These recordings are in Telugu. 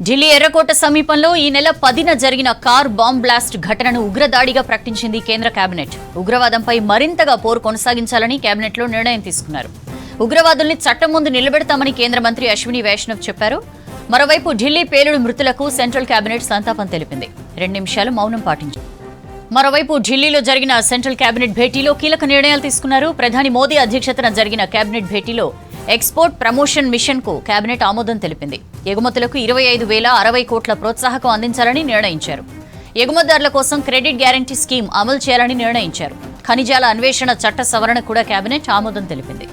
ఢిల్లీ ఎర్రకోట సమీపంలో ఈ నెల 10న జరిగిన కార్ బాంబ్ బ్లాస్ట్ ఘటనను ఉగ్రదాడిగా ప్రకటించింది కేంద్ర కేబినెట్. ఉగ్రవాదంపై మరింతగా పోరు కొనసాగించాలని కేబినెట్లో నిర్ణయం తీసుకున్నారు. ఉగ్రవాదుల్ని చట్టం ముందు నిలబెడతామని కేంద్ర మంత్రి అశ్విని వైష్ణవ్ చెప్పారు. మరోవైపు ఢిల్లీ పేలుడు మృతులకు సెంట్రల్ కేబినెట్ సంతాపం తెలిపింది. 2 నిమిషాలు మౌనం పాటించారు. మరోవైపు ఢిల్లీలో జరిగిన సెంట్రల్ కేబినెట్ భేటీలో కీలక నిర్ణయాలు తీసుకున్నారు. ప్రధాని మోదీ అధ్యక్షతన జరిగిన కేబినెట్ భేటీలో ఎక్స్పోర్ట్ ప్రమోషన్ మిషన్ కు కేబినెట్ ఆమోదం తెలిపింది. ఎగుమతులకు 25,060 కోట్ల ప్రోత్సాహకం అందించాలని నిర్ణయించారు. ఎగుమతిదారుల కోసం క్రెడిట్ గ్యారంటీ స్కీమ్ అమలు చేయాలని నిర్ణయించారు. ఖనిజాల అన్వేషణ చట్ట సవరణ కూడా కేబినెట్ ఆమోదం తెలిపింది.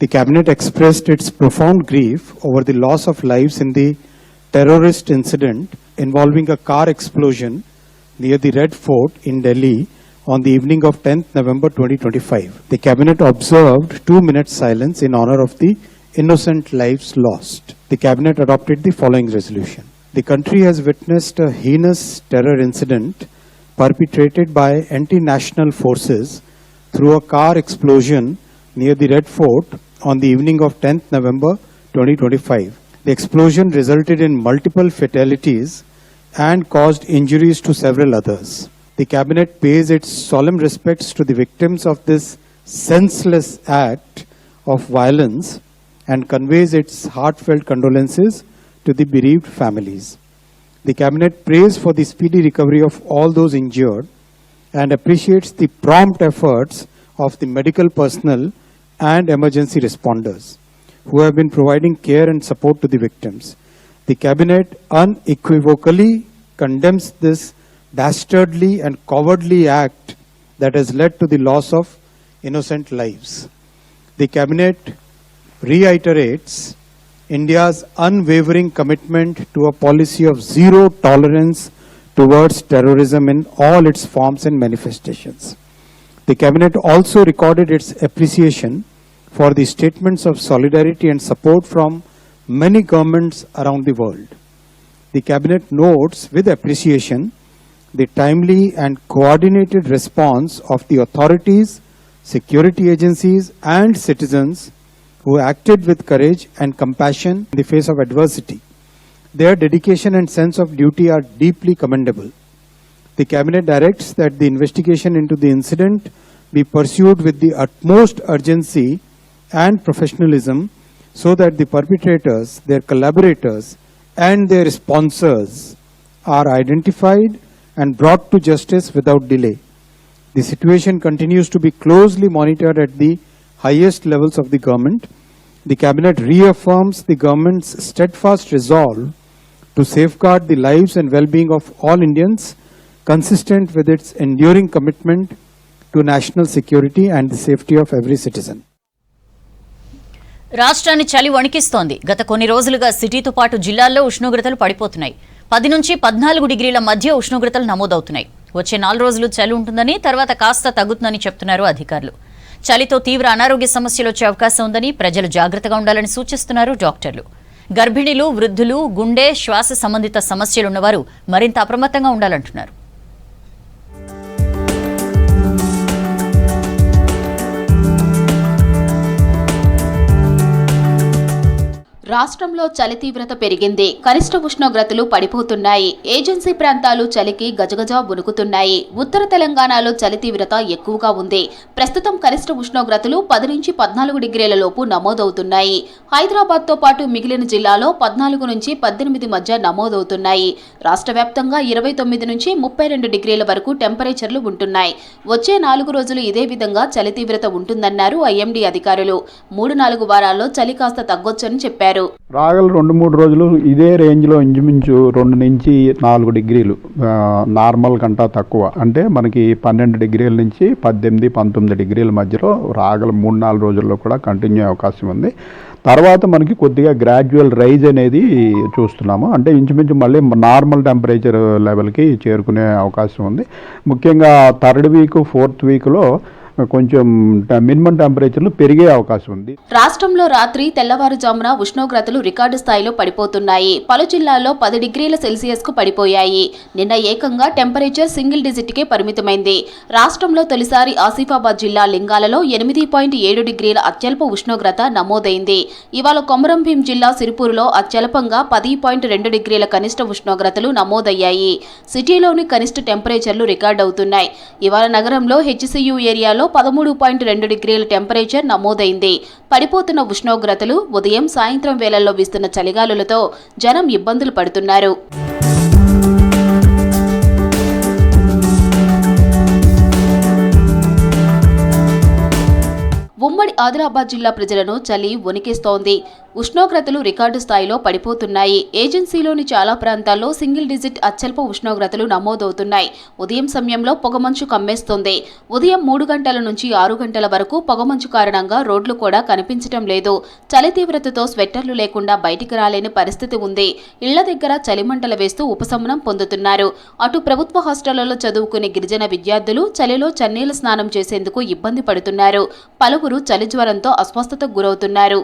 The cabinet expressed its profound grief over the loss of lives in the terrorist incident involving a car explosion near the Red Fort in Delhi on the evening of 10th November 2025. The cabinet observed 2 minutes silence in honor of the innocent lives lost. The cabinet adopted the following resolution. The country has witnessed a heinous terror incident perpetrated by anti-national forces through a car explosion near the Red Fort on the evening of 10th November 2025. The explosion resulted in multiple fatalities and caused injuries to several others. The cabinet pays its solemn respects to the victims of this senseless act of violence and conveys its heartfelt condolences to the bereaved families. The cabinet prays for the speedy recovery of all those injured and appreciates the prompt efforts of the medical personnel and emergency responders who have been providing care and support to the victims. The cabinet unequivocally condemns this dastardly and cowardly act that has led to the loss of innocent lives. The cabinet reiterates India's unwavering commitment to a policy of zero tolerance towards terrorism in all its forms and manifestations. The cabinet also recorded its appreciation for the statements of solidarity and support from many governments around the world. The cabinet notes with appreciation the timely and coordinated response of the authorities, security agencies and citizens who acted with courage and compassion in the face of adversity. Their dedication and sense of duty are deeply commendable. The cabinet directs that the investigation into the incident be pursued with the utmost urgency and professionalism so that the perpetrators, their collaborators and their sponsors are identified and brought to justice without delay. The situation continues to be closely monitored at the highest levels of the government. The cabinet reaffirms the government's steadfast resolve to safeguard the lives and well-being of all Indians, consistent with its enduring commitment to national security and the safety of every citizen. రాష్ట్రాన్ని చలి వణికిస్తోంది. గత కొన్ని రోజులుగా సిటీతో పాటు జిల్లాల్లో ఉష్ణోగ్రతలు పడిపోతున్నాయి. 10 నుంచి 14 డిగ్రీల మధ్య ఉష్ణోగ్రతలు నమోదవుతున్నాయి. వచ్చే 4 రోజులు చలి ఉంటుందని, తర్వాత కాస్త తగ్గుతుందని చెప్తున్నారు అధికారులు. చలితో తీవ్ర అనారోగ్య సమస్యలు వచ్చే అవకాశం ఉందని, ప్రజలు జాగ్రత్తగా ఉండాలని సూచిస్తున్నారు డాక్టర్లు. గర్భిణీలు, వృద్ధులు, గుండె, శ్వాస సంబంధిత సమస్యలున్నవారు మరింత అప్రమత్తంగా ఉండాలంటున్నారు. రాష్ట్రంలో చలి తీవ్రత పెరిగింది. కనిష్ట ఉష్ణోగ్రతలు పడిపోతున్నాయి. ఏజెన్సీ ప్రాంతాలు చలికి గజగజ వణుకుతున్నాయి. ఉత్తర తెలంగాణలో చలి తీవ్రత ఎక్కువగా ఉంది. ప్రస్తుతం కనిష్ట ఉష్ణోగ్రతలు 10 నుంచి 14 డిగ్రీల లోపు నమోదవుతున్నాయి. హైదరాబాద్తో పాటు మిగిలిన జిల్లాలో 14 నుంచి 18 మధ్య నమోదవుతున్నాయి. రాష్ట్ర వ్యాప్తంగా 29 నుంచి 32 డిగ్రీల వరకు టెంపరేచర్లు ఉంటున్నాయి. వచ్చే 4 రోజులు ఇదే విధంగా చలి తీవ్రత ఉంటుందన్నారు ఐఎండీ అధికారులు. 3-4 వారాల్లో చలి కాస్త తగ్గొచ్చని చెప్పారు. రాగల 2-3 రోజులు ఇదే రేంజ్లో ఇంచుమించు 2 నుంచి 4 డిగ్రీలు నార్మల్ కంటా తక్కువ, అంటే మనకి 12 డిగ్రీల నుంచి 18-19 డిగ్రీల మధ్యలో రాగల 3-4 రోజుల్లో కూడా కంటిన్యూ అవకాశం ఉంది. తర్వాత మనకి కొద్దిగా గ్రాడ్యువల్ రైజ్ అనేది చూస్తున్నాము. అంటే ఇంచుమించు మళ్ళీ నార్మల్ టెంపరేచర్ లెవెల్కి చేరుకునే అవకాశం ఉంది. ముఖ్యంగా 3rd వీక్ 4th వీక్లో కొంచెం మినిమం టెంపరేచర్లు పెరిగే అవకాశం ఉంది. రాష్ట్రంలో రాత్రి తెల్లవారుజామున ఉష్ణోగ్రతలు రికార్డు స్థాయిలో పడిపోతున్నాయి. పలు జిల్లాల్లో 10 డిగ్రీల సెల్సియస్కు పడిపోయాయి. నిన్న ఏకంగా టెంపరేచర్ సింగిల్ డిజిట్కే పరిమితమైంది. రాష్ట్రంలో తొలిసారి ఆసిఫాబాద్ జిల్లా లింగాలలో 8.7 డిగ్రీల అత్యల్ప ఉష్ణోగ్రత నమోదైంది. ఇవాళ కొమరంభీం జిల్లా సిరిపూర్లో అత్యల్పంగా 10.2 డిగ్రీల కనిష్ట ఉష్ణోగ్రతలు నమోదయ్యాయి. సిటీలోని కనిష్ట టెంపరేచర్లు రికార్డవుతున్నాయి. ఇవాళ నగరంలో హెచ్సియు ఏరియాలో 13.2 డిగ్రీల టెంపరేచర్ నమోదైంది. పడిపోతున్న ఉష్ణోగ్రతలు, ఉదయం సాయంత్రం వేళల్లో వీస్తున్న చలిగాలులతో జనం ఇబ్బందులు పడుతున్నారు. ఉమ్మడి ఆదిలాబాద్ జిల్లా ప్రజలను చలి వణికిస్తోంది. ఉష్ణోగ్రతలు రికార్డు స్థాయిలో పడిపోతున్నాయి. ఏజెన్సీలోని చాలా ప్రాంతాల్లో సింగిల్ డిజిట్ అత్యల్ప ఉష్ణోగ్రతలు నమోదవుతున్నాయి. ఉదయం సమయంలో పొగమంచు కమ్మేస్తోంది. ఉదయం 3 గంటల నుంచి 6 గంటల వరకు పొగమంచు కారణంగా రోడ్లు కూడా కనిపించడం లేదు. చలి తీవ్రతతో స్వెట్టర్లు లేకుండా బయటికి రాలేని పరిస్థితి ఉంది. ఇళ్ల దగ్గర చలిమంటలు వేస్తూ ఉపశమనం పొందుతున్నారు. అటు ప్రభుత్వ హాస్టళ్లలో చదువుకునే గిరిజన విద్యార్థులు చలిలో చన్నీళ్ల స్నానం చేసేందుకు ఇబ్బంది పడుతున్నారు. పలువురు చలి జ్వరంతో అస్వస్థతకు గురవుతున్నారు.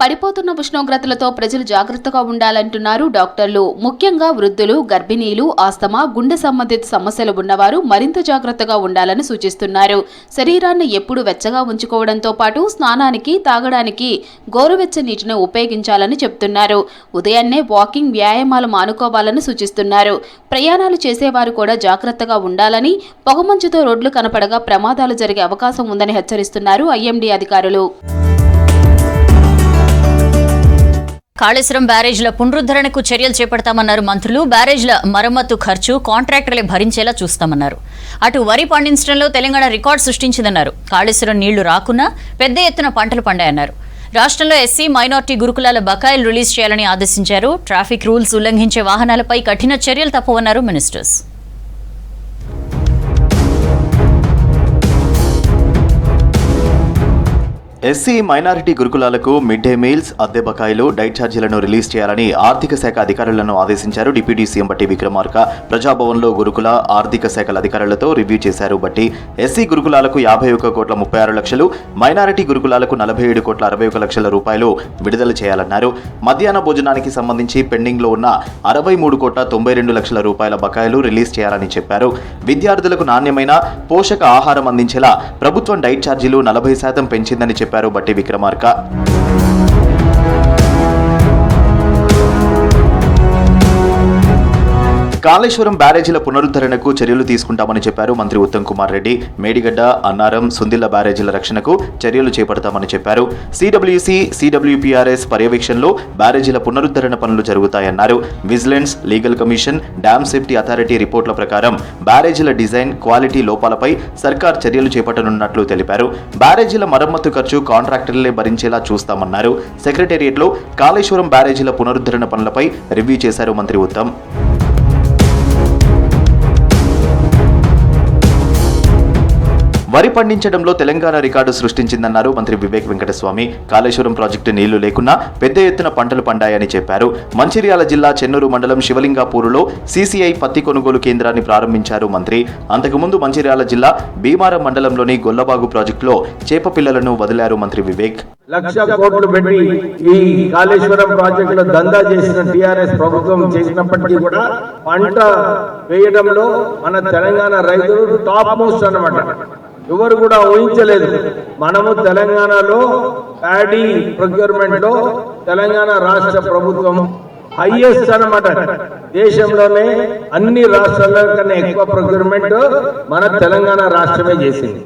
పడిపోతున్న ఉష్ణోగ్రతలతో ప్రజలు జాగ్రత్తగా ఉండాలంటున్నారు డాక్టర్లు. ముఖ్యంగా వృద్ధులు, గర్భిణీలు, ఆస్తమా, గుండె సంబంధిత సమస్యలు ఉన్నవారు మరింత జాగ్రత్తగా ఉండాలని సూచిస్తున్నారు. శరీరాన్ని ఎప్పుడూ వెచ్చగా ఉంచుకోవడంతో పాటు స్నానానికి, తాగడానికి గోరువెచ్చని నీటిని ఉపయోగించాలని చెప్తున్నారు. ఉదయాన్నే వాకింగ్, వ్యాయామాలు మానుకోవాలని సూచిస్తున్నారు. ప్రయాణాలు చేసేవారు కూడా జాగ్రత్తగా ఉండాలని, పొగమంచుతో రోడ్లు కనపడగా ప్రమాదాలు జరిగే అవకాశం ఉందని హెచ్చరిస్తున్నారు ఐఎండీ అధికారులు. కాళేశ్వరం బ్యారేజ్ల పునరుద్ధరణకు చర్యలు చేపడతామన్నారు మంత్రులు. బ్యారేజ్ల మరమ్మతు ఖర్చు కాంట్రాక్టర్లే భరించేలా చూస్తామన్నారు. అటు వరి పండించడంలో తెలంగాణ రికార్డు సృష్టించిందన్నారు. కాళేశ్వరం నీళ్లు రాకున్నా పెద్ద ఎత్తున పంటలు పండాయన్నారు. రాష్ట్రంలో ఎస్సీ, మైనార్టీ గురుకులాల బకాయిలు రిలీజ్ చేయాలని ఆదేశించారు. ట్రాఫిక్ రూల్స్ ఉల్లంఘించే వాహనాలపై కఠిన చర్యలు తప్పవన్నారు మినిస్టర్స్. ఎస్సీ, మైనారిటీ గురుకులాలకు మిడ్ డే మీల్స్, అద్దె బకాయిలు, డైట్ ఛార్జీలను రిలీజ్ చేయాలని ఆర్థిక శాఖ అధికారులను ఆదేశించారు. డిప్యూటీ సీఎం బట్టి విక్రమార్క ప్రజాభవన్లో గురుకుల ఆర్థిక శాఖల అధికారులతో రివ్యూ చేశారు. బట్టి ఎస్సీ గురుకులాలకు 51,36,00,000, మైనారిటీ గురుకులాలకు 47,61,60,00,000 విడుదల చేయాలన్నారు. మధ్యాహ్న భోజనానికి సంబంధించి పెండింగ్లో ఉన్న 63,92,00,000 బకాయిలు రిలీజ్ చేయాలని చెప్పారు. విద్యార్థులకు నాణ్యమైన పోషక ఆహారం అందించేలా ప్రభుత్వం డైట్ ఛార్జీలు 40% పెంచిందని చెప్పారు బట్టి విక్రమార్క. కాళేశ్వరం బ్యారేజీల పునరుద్ధరణకు చర్యలు తీసుకుంటామని చెప్పారు మంత్రి ఉత్తమ్ కుమార్ రెడ్డి. మేడిగడ్డ, అన్నారం, సుందిళ్ల బ్యారేజీల రక్షణకు చర్యలు చేపడతామని చెప్పారు. సిడబ్ల్యూసీ, సిడబ్ల్యూపీఆర్ఎస్ పర్యవేక్షణలో బ్యారేజీల పునరుద్ధరణ పనులు జరుగుతాయన్నారు. Vigilance, legal commission, dam safety authority రిపోర్టుల ప్రకారం బ్యారేజీల డిజైన్, క్వాలిటీ లోపాలపై సర్కార్ చర్యలు చేపట్టనున్నట్లు తెలిపారు. బ్యారేజీల మరమ్మతు ఖర్చు కాంట్రాక్టర్లే భరించేలా చూస్తామన్నారు. సెక్రటేరియట్లో కాళేశ్వరం బ్యారేజీల పునరుద్ధరణ పనులపై రివ్యూ చేశారు మంత్రి ఉత్తమ్. వరి పండించడంలో తెలంగాణ రికార్డు సృష్టించిందన్నారు మంత్రి వివేక్ వెంకటస్వామి. కాళేశ్వరం ప్రాజెక్టు నీళ్లు లేకున్నా పెద్ద ఎత్తున పంటలు పండాయని చెప్పారు. మంచిర్యాల జిల్లా చెన్నూరు మండలం శివలింగాపూరులో సీసీఐ పత్తి కొనుగోలు కేంద్రాన్ని ప్రారంభించారు మంత్రి. అంతకుముందు మంచిర్యాల జిల్లా భీమారం మండలంలోని గొల్లబాగు ప్రాజెక్టులో చేప పిల్లలను వదిలారు మంత్రి వివేక్. 1,00,000 కోట్లు పెట్టి ఈ కాళేశ్వరం ప్రాజెక్టులో దందా చేసిన టీఆర్ఎస్ ప్రభుత్వం చేసినప్పటికీ కూడా పంట వేయడంలో మన తెలంగాణ రైతులు టాప్ మోస్ట్ అన్నమాట. ఎవరు కూడా ఊహించలేదు. మనము తెలంగాణలో ప్యాడీ ప్రొక్యూర్మెంట్ లో తెలంగాణ రాష్ట్ర ప్రభుత్వం హైయెస్ట్ అన్నమాట. దేశంలోనే అన్ని రాష్ట్రాల కన్నా ఎక్కువ ప్రొక్యూర్మెంట్ మన తెలంగాణ రాష్ట్రమే చేసింది.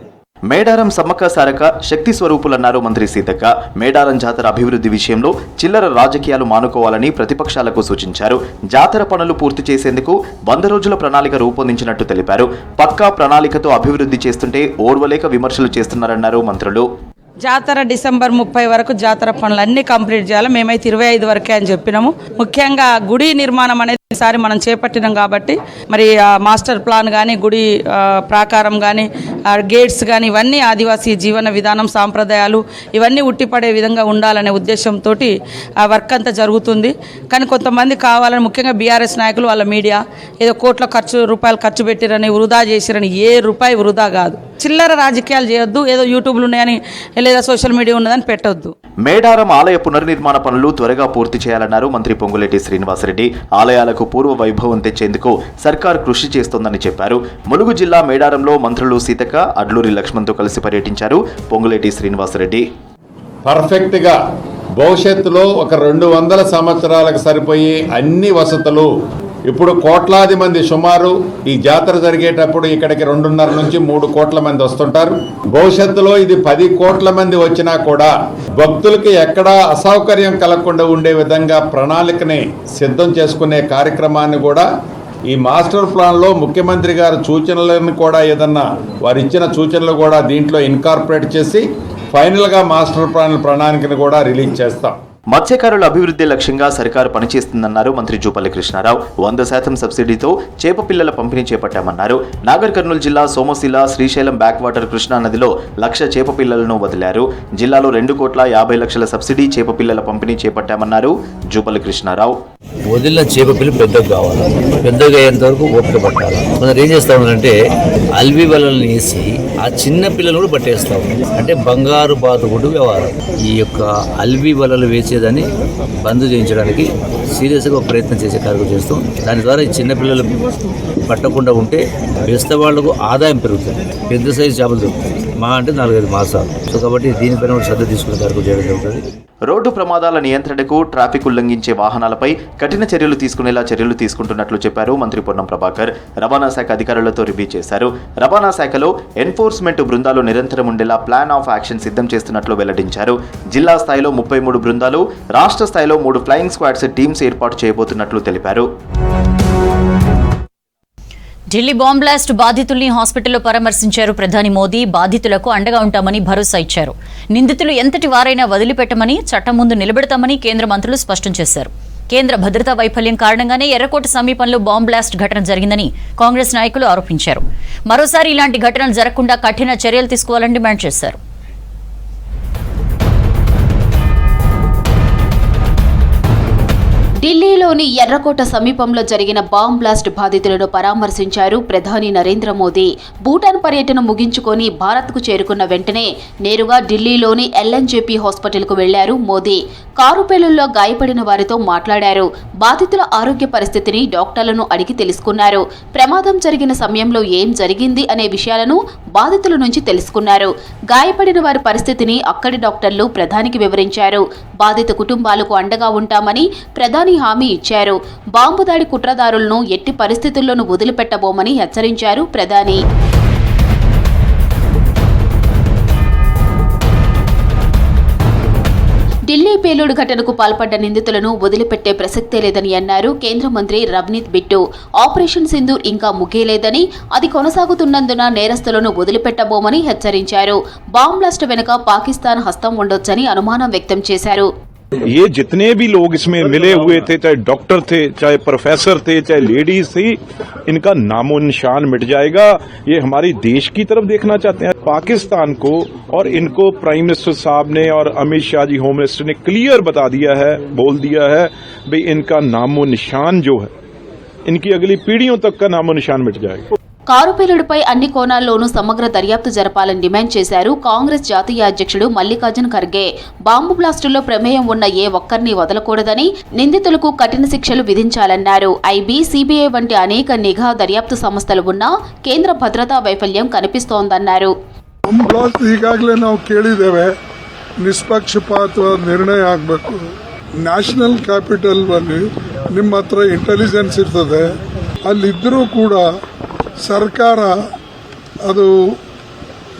మేడారం సమ్మక్క సారక శక్తి స్వరూపులన్నారు మంత్రి సీతక్క. మేడారం జాతర అభివృద్ధి విషయంలో చిల్లర రాజకీయాలు మానుకోవాలని ప్రతిపక్షాలకు సూచించారు. జాతర పనులు పూర్తి చేసేందుకు 100 రోజుల ప్రణాళిక రూపొందించినట్టు తెలిపారు. పక్కా ప్రణాళికతో అభివృద్ధి చేస్తుంటే ఓర్వలేక విమర్శలు చేస్తున్నారన్నారు మంత్రులు. జాతర డిసెంబర్ 30 వరకు జాతర పనులు అన్నీ కంప్లీట్ చేయాలి. మేమైతే 25 వరకే అని చెప్పినాము. ముఖ్యంగా గుడి నిర్మాణం అనేది ఈసారి మనం చేపట్టినాం కాబట్టి మరి మాస్టర్ ప్లాన్ కానీ గుడి ప్రాకారం కానీ గేట్స్ కానీ ఇవన్నీ ఆదివాసీ జీవన విధానం సాంప్రదాయాలు ఇవన్నీ ఉట్టిపడే విధంగా ఉండాలనే ఉద్దేశంతో ఆ వర్క్ అంతా జరుగుతుంది. కానీ కొంతమంది కావాలని ముఖ్యంగా బీఆర్ఎస్ నాయకులు వాళ్ళ మీడియా ఏదో రూపాయలు ఖర్చు పెట్టిరని వృధా చేసిరని, ఏ రూపాయి వృధా కాదు. చిల్లర రాజకీయాలు చేయొద్దు, ఏదో యూట్యూబ్లు ఉన్నాయని లేదా సోషల్ మీడియా ఉన్నదని పెట్టొద్దు. మేడారం ఆలయ పునర్నిర్మాణ పనులు త్వరగా పూర్తి చేయాలన్నారు మంత్రి పొంగులేటి శ్రీనివాసరెడ్డి. ఆలయాలకు పూర్వ వైభవం తెచ్చేందుకు సర్కార్ కృషి చేస్తోందని చెప్పారు. ములుగు జిల్లా మేడారంలో మంత్రులు సీతక్క, అడ్లూరి లక్ష్మణ్తో కలిసి పర్యటించారు పొంగులేటి శ్రీనివాసరెడ్డి. పర్ఫెక్ట్గా భవిష్యత్తులో ఒక 200 సంవత్సరాలకు సరిపోయి అన్ని వసతులు ఇప్పుడు కోట్లాది మంది సుమారు ఈ జాతర జరిగేటప్పుడు ఇక్కడికి 2.5 నుంచి 3 కోట్ల మంది వస్తుంటారు. భవిష్యత్తులో ఇది 10 కోట్ల మంది వచ్చినా కూడా భక్తులకి ఎక్కడా అసౌకర్యం కలగకుండా ఉండే విధంగా ప్రణాళికని సిద్ధం చేసుకునే కార్యక్రమాన్ని కూడా ఈ మాస్టర్ ప్లాన్లో ముఖ్యమంత్రి గారి సూచనలను కూడా ఏదన్నా వారు ఇచ్చిన సూచనలు కూడా దీంట్లో ఇన్కార్పొరేట్ చేసి ఫైనల్గా మాస్టర్ ప్లాన్ ప్రణాళికను కూడా రిలీజ్ చేస్తాం. మత్స్యకారుల అభివృద్ధి లక్ష్యంగా సర్కారు పనిచేస్తుందన్నారు మంత్రి జూపల్లి కృష్ణారావు. 100% సబ్సిడీతో చేప పిల్లల పంపిణీ చేపట్టామన్నారు. నాగర్ కర్నూలు జిల్లా సోమశిల, శ్రీశైలం బ్యాక్ వాటర్ కృష్ణా నదిలో 1,00,000 చేప పిల్లలను వదిలారు. జిల్లాలో 2,50,00,000 సబ్సిడీ చేప పిల్లల పంపిణీ చేపట్టామన్నారు జూపల్లి కృష్ణారావు. వదిలిన చేప పిల్లలు పెద్దగా కావాలి, పెద్దగా అయ్యేంత వరకు ఓపిక పట్టాలి. మనం ఏం చేస్తామంటే అల్వి వలలను వేసి ఆ చిన్న పిల్లలు కూడా పట్టేస్తాం. అంటే బంగారు బాతుకుంటూ వ్యవహారం. ఈ యొక్క అల్వి వలలు వేసేదాన్ని బంద్ చేయించడానికి సీరియస్గా ప్రయత్నం చేసే కార్యక్రమం చేస్తాం. దాని ద్వారా ఈ చిన్నపిల్లలు పట్టకుండా ఉంటే వేస్తే వాళ్లకు ఆదాయం పెరుగుతుంది. పెద్ద సైజు చేపలు దొరుకుతాయి, మా అంటే 4-5 మాసాలు. సో కాబట్టి దీనిపైన కూడా శ్రద్ధ తీసుకునే కార్యక్రమం చేయడం జరుగుతుంది. రోడ్డు ప్రమాదాల నియంత్రణకు ట్రాఫిక్ ఉల్లంఘించే వాహనాలపై కఠిన చర్యలు తీసుకునేలా చర్యలు తీసుకుంటున్నట్లు చెప్పారు మంత్రి పొన్నం ప్రభాకర్. రవాణా శాఖ అధికారులతో రివ్యూ చేశారు. రవాణా శాఖలో ఎన్ఫోర్స్మెంట్ బృందాలు నిరంతరం ఉండేలా ప్లాన్ ఆఫ్ యాక్షన్ సిద్ధం చేస్తున్నట్లు వెల్లడించారు. జిల్లా స్థాయిలో 33 బృందాలు, రాష్ట్ర స్థాయిలో 3 ఫ్లయింగ్ స్క్వాడ్స్ టీమ్స్ ఏర్పాటు చేయబోతున్నట్లు తెలిపారు. ఢిల్లీ బాంబ్ బ్లాస్ట్ బాధితుల్ని హాస్పిటల్లో పరామర్శించారు ప్రధాని మోదీ. బాధితులకు అండగా ఉంటామని భరోసా ఇచ్చారు. నిందితులు ఎంతటి వారైనా వదిలిపెట్టమని, చట్టం ముందు నిలబెడతామని కేంద్ర మంత్రులు స్పష్టం చేశారు. కేంద్ర భద్రతా వైఫల్యం కారణంగానే ఎర్రకోట సమీపంలో బాంబ్ బ్లాస్ట్ ఘటన జరిగిందని కాంగ్రెస్ నాయకులు ఆరోపించారు. మరోసారి ఇలాంటి ఘటనలు జరగకుండా కఠిన చర్యలు తీసుకోవాలని డిమాండ్ చేశారు. ఢిల్లీలోని ఎర్రకోట సమీపంలో జరిగిన బాంబ్ బ్లాస్ట్ బాధితులను పరామర్శించారు ప్రధాని నరేంద్ర మోదీ. భూటాన్ పర్యటన ముగించుకొని భారత్కు చేరుకున్న వెంటనే నేరుగా ఢిల్లీలోని ఎల్ఎన్జేపీ హాస్పిటల్కు వెళ్లారు మోదీ. కారు పేలుల్లో గాయపడిన వారితో మాట్లాడారు. బాధితుల ఆరోగ్య పరిస్థితిని డాక్టర్లను అడిగి తెలుసుకున్నారు. ప్రమాదం జరిగిన సమయంలో ఏం జరిగింది అనే విషయాలను బాధితుల నుంచి తెలుసుకున్నారు. గాయపడిన వారి పరిస్థితిని అక్కడి డాక్టర్లు ప్రధానికి వివరించారు. బాధిత కుటుంబాలకు అండగా ఉంటామని ప్రధాని హామీ ఇచ్చారు. బాంబు దాడి కుట్రదారులను ఎట్టి పరిస్థితుల్లోనూ వదిలిపెట్టబోమని హెచ్చరించారు ప్రధాని. ఢిల్లీ పేలుడు ఘటనకు పాల్పడ్డ నిందితులను వదిలిపెట్టే ప్రసక్తే లేదని అన్నారు కేంద్ర మంత్రి రవ్నీత్ బిట్టు. ఆపరేషన్ సింధూర్ ఇంకా ముగియలేదని, అది కొనసాగుతున్నందున నేరస్తులను వదిలిపెట్టబోమని హెచ్చరించారు. బాంబ్ బ్లాస్ట్ వెనుక పాకిస్తాన్ హస్తం ఉండొచ్చని అనుమానం వ్యక్తం చేశారు. ये जितने भी लोग इसमें मिले हुए थे, चाहे डॉक्टर थे, चाहे प्रोफेसर थे, चाहे लेडीज थी, इनका नामो निशान मिट जाएगा. ये हमारी देश की तरफ देखना चाहते हैं पाकिस्तान को, और इनको प्राइम मिनिस्टर साहब ने और अमित शाह जी होम मिनिस्टर ने क्लियर बता दिया है, बोल दिया है भाई इनका नामो निशान जो है, इनकी अगली पीढ़ियों तक का नामो निशान मिट जाएगा. కారు పేలుడుపై అన్ని కోణాల్లోనూ సమగ్ర దర్యాప్తు జరపాలని డిమాండ్ చేశారు కాంగ్రెస్ జాతీయ అధ్యక్షుడు మల్లికార్జున్ ఖర్గే. బాంబు బ్లాస్టుల్లో ప్రమేయం ఉన్న ఏ ఒక్కరిని వదలకూడదని, నిందితులకు కఠిన శిక్షలు విధించాలన్నారు. ఐబీ, సిబిఐ వంటి అనేక నిఘా దర్యాప్తు సంస్థలు ఉన్నా కేంద్ర భద్రతా వైఫల్యం కనిపిస్తోందన్నారు. ಈಗಾಗಲೇ ನಾವು ಕೇಳಿದ್ದೇವೆ, ನಿಷ್ಪಕ್ಷಪಾತ ನಿರ್ಣಯ ಆಗಬೇಕು. ನ್ಯಾಷನಲ್ ಕ್ಯಾಪಿಟಲ್ ಅಲ್ಲಿ ನಿಮ್ಮ ಹತ್ರ ಇಂಟೆಲಿಜೆನ್ಸ್ ಇರ್ತದೆ, ಅಲ್ಲಿದ್ದರೂ ಕೂಡ ಸರ್ಕಾರ ಅದು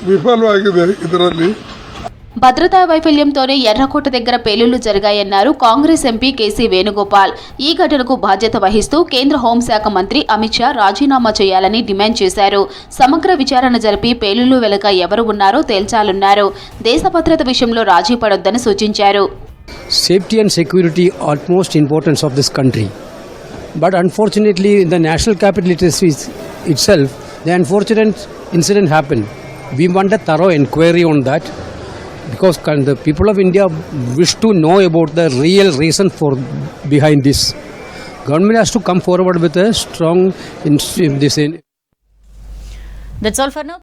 ವಿಫಲವಾಗಿದೆ ಇದರಲ್ಲಿ. భద్రతా వైఫల్యంతోనే ఎర్రకోట దగ్గర పేలుళ్లు జరిగాయన్నారు కాంగ్రెస్ ఎంపీ కేసీ వేణుగోపాల్. ఈ ఘటనకు బాధ్యత వహిస్తూ కేంద్ర హోంశాఖ మంత్రి అమిత్ షా రాజీనామా చేయాలని డిమాండ్ చేశారు. సమగ్ర విచారణ జరిపి పేలుళ్లు వెనుక ఎవరు ఉన్నారో తేల్చాలన్నారు. దేశ భద్రత విషయంలో రాజీ పడొద్దని సూచించారు. Safety and security are utmost importance of this country. But unfortunately, in the national capital itself, the unfortunate incident happened. We want a thorough inquiry on that because the people of India wish to know about the real reason for behind this. Government has to come forward with a strong. That's all for now.